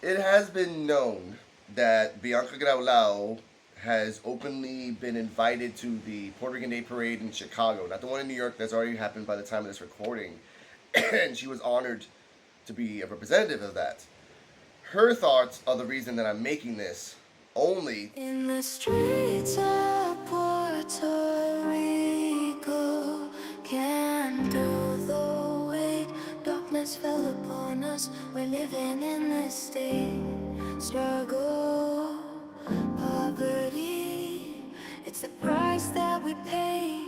It has been known that Bianca Graulau has openly been invited to the Puerto Rican Day Parade in Chicago, not the one in New York that's already happened by the time of this recording. And she was honored to be a representative of that. Her thoughts are the reason that I'm making this only. In the streets of Puerto Rico, can't do the weight. Darkness fell upon us. We're living in this state. Struggle, poverty. It's the price that we pay.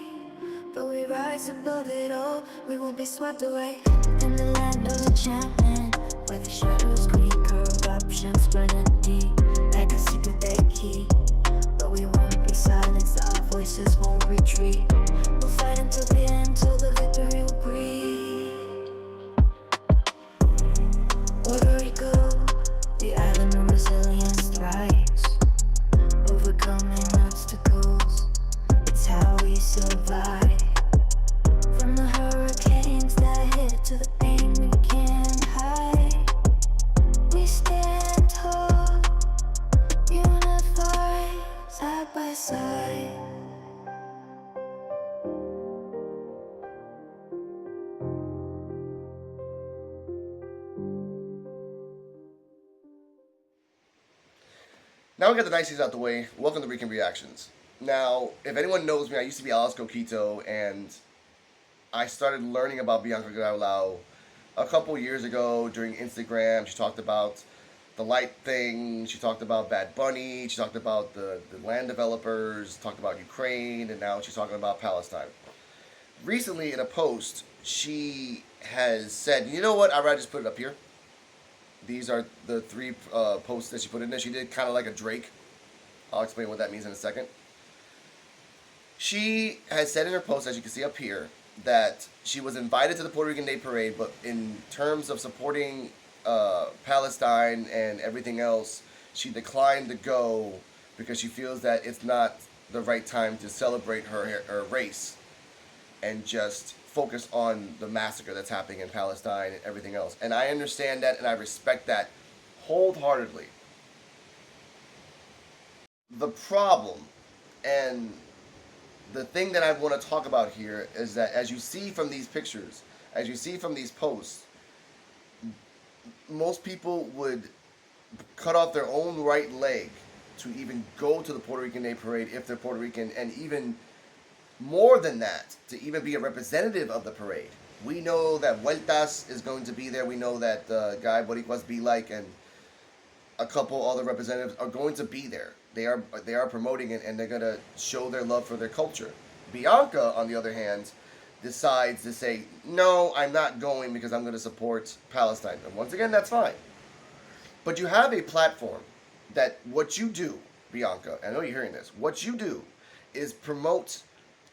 But we rise above it all. We won't be swept away. In the land of enchantment, where the shadows creep, corruption's running deep. Like a secret they keep. But we won't be silenced, our voices won't retreat. We'll fight until the end, till the victory will breathe. Puerto Rico, the island of resilience thrives. Overcoming obstacles, it's how we survive. From the hurricanes that hit to the pain we can't hide, we stand tall, unified, side by side. Now we got the niceties out the way. Welcome to Rican Reactions. Now, if anyone knows me, I used to be Alice Coquito, and I started learning about Bianca Graulau a couple years ago during Instagram. She talked about the light thing. She talked about Bad Bunny. She talked about the land developers. Talked about Ukraine, and now she's talking about Palestine. Recently, in a post, she has said, "You know what? I'd rather just put it up here." These are the three posts that she put in there. She did kind of like a Drake. I'll explain what that means in a second. She has said in her post, as you can see up here, that she was invited to the Puerto Rican Day Parade, but in terms of supporting Palestine and everything else, she declined to go because she feels that it's not the right time to celebrate her race and just focus on the massacre that's happening in Palestine and everything else. And I understand that and I respect that wholeheartedly. The problem and the thing that I want to talk about here is that as you see from these pictures, as you see from these posts, most people would cut off their own right leg to even go to the Puerto Rican Day Parade if they're Puerto Rican, and even more than that, to even be a representative of the parade. We know that Vueltas is going to be there. We know that Guy Boricuas Be Like and a couple other representatives are going to be there. They are promoting it, and they're going to show their love for their culture. Bianca, on the other hand, decides to say, no, I'm not going because I'm going to support Palestine. And once again, that's fine. But you have a platform that what you do, Bianca, I know you're hearing this, what you do is promote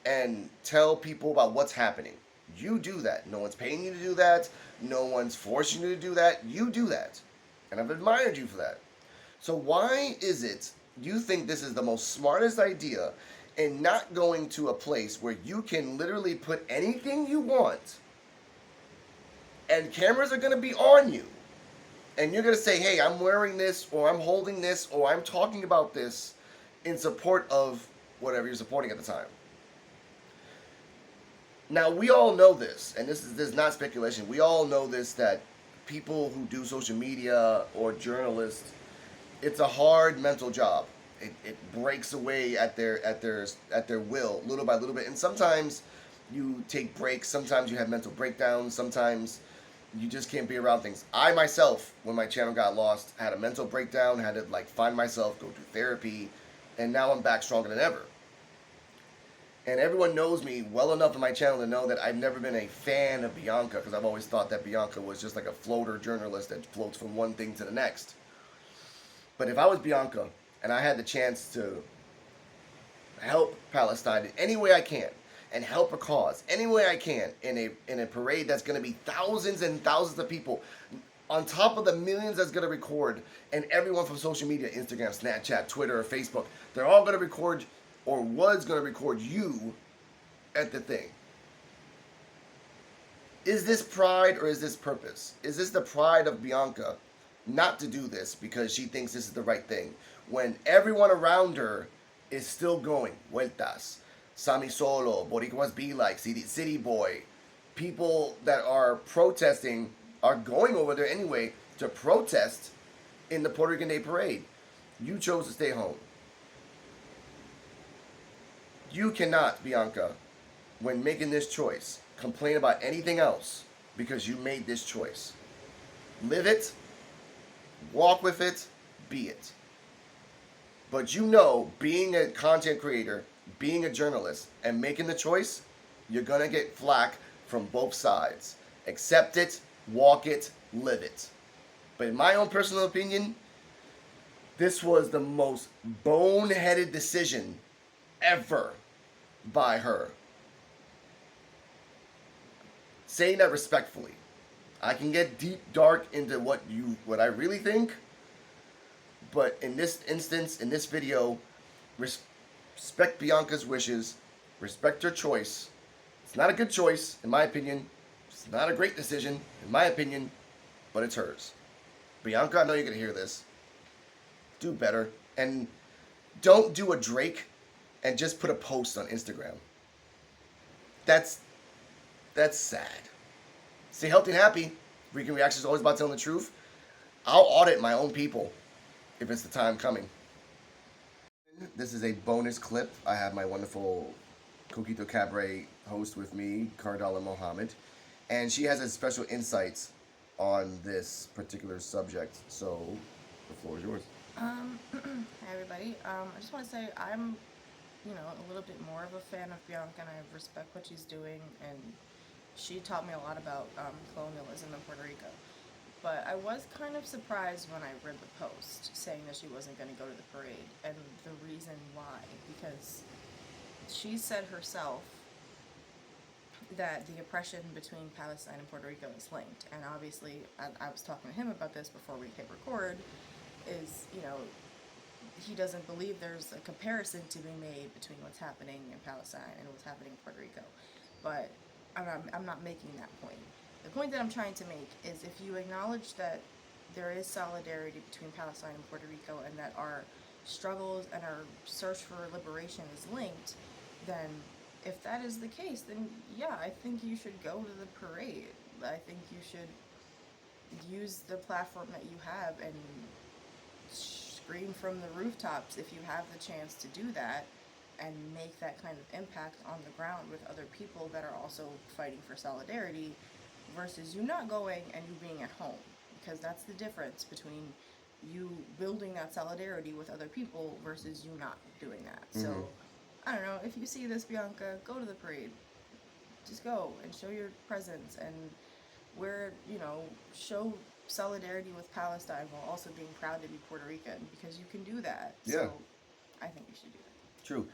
and tell people about what's happening. You do that. No one's paying you to do that. No one's forcing you to do that. You do that. And I've admired you for that. So why is it you think this is the most smartest idea in not going to a place where you can literally put anything you want and cameras are going to be on you and you're going to say, hey, I'm wearing this or I'm holding this or I'm talking about this in support of whatever you're supporting at the time? Now, we all know this, and this is not speculation. We all know this, that people who do social media or journalists, it's a hard mental job. It breaks away at their will, little by little bit. And sometimes you take breaks. Sometimes you have mental breakdowns. Sometimes you just can't be around things. I myself, when my channel got lost, had a mental breakdown. Had to find myself, go to therapy, and now I'm back stronger than ever. And everyone knows me well enough on my channel to know that I've never been a fan of Bianca, because I've always thought that Bianca was just like a floater journalist that floats from one thing to the next. But if I was Bianca and I had the chance to help Palestine in any way I can and help a cause any way I can in a parade that's going to be thousands and thousands of people on top of the millions that's going to record, and everyone from social media, Instagram, Snapchat, Twitter, or Facebook, they're all going to record or was going to record you at the thing. Is this pride or is this purpose? Is this the pride of Bianca not to do this because she thinks this is the right thing. When everyone around her is still going, vueltas, Sami Solo, Boricuas Be Like, City Boy, people that are protesting are going over there anyway to protest in the Puerto Rican Day Parade. You chose to stay home. You cannot, Bianca, when making this choice, complain about anything else because you made this choice. Live it, walk with it, be it. But you know, being a content creator, being a journalist, and making the choice, you're going to get flack from both sides. Accept it, walk it, live it. But in my own personal opinion, this was the most boneheaded decision ever by her. Saying that respectfully. I can get deep, dark into what I really think, but in this instance, in this video, respect Bianca's wishes, respect her choice. It's not a good choice, in my opinion. It's not a great decision, in my opinion, but it's hers. Bianca, I know you're going to hear this. Do better. And don't do a Drake and just put a post on Instagram. That's sad. Stay healthy and happy. Freaking Reaction is always about telling the truth. I'll audit my own people if it's the time coming. This is a bonus clip. I have my wonderful Coquito Cabaret host with me, Cardala Mohammed, and she has a special insights on this particular subject. So the floor is yours. Hi everybody. I just want to say I'm, a little bit more of a fan of Bianca, and I respect what she's doing, and she taught me a lot about colonialism in Puerto Rico. But I was kind of surprised when I read the post saying that she wasn't going to go to the parade, and the reason why, because she said herself that the oppression between Palestine and Puerto Rico is linked, and obviously I was talking to him about this before we hit record, is, he doesn't believe there's a comparison to be made between what's happening in Palestine and what's happening in Puerto Rico. But I'm not making that point. The point that I'm trying to make is if you acknowledge that there is solidarity between Palestine and Puerto Rico and that our struggles and our search for liberation is linked, then if that is the case, then yeah, I think you should go to the parade. I think you should use the platform that you have and scream from the rooftops if you have the chance to do that, and make that kind of impact on the ground with other people that are also fighting for solidarity, versus you not going and you being at home, because that's the difference between you building that solidarity with other people versus you not doing that. Mm-hmm. So I don't know, if you see this, Bianca, go to the parade. Just go and show your presence and show solidarity with Palestine while also being proud to be Puerto Rican, because you can do that. Yeah. So I think you should do that. True.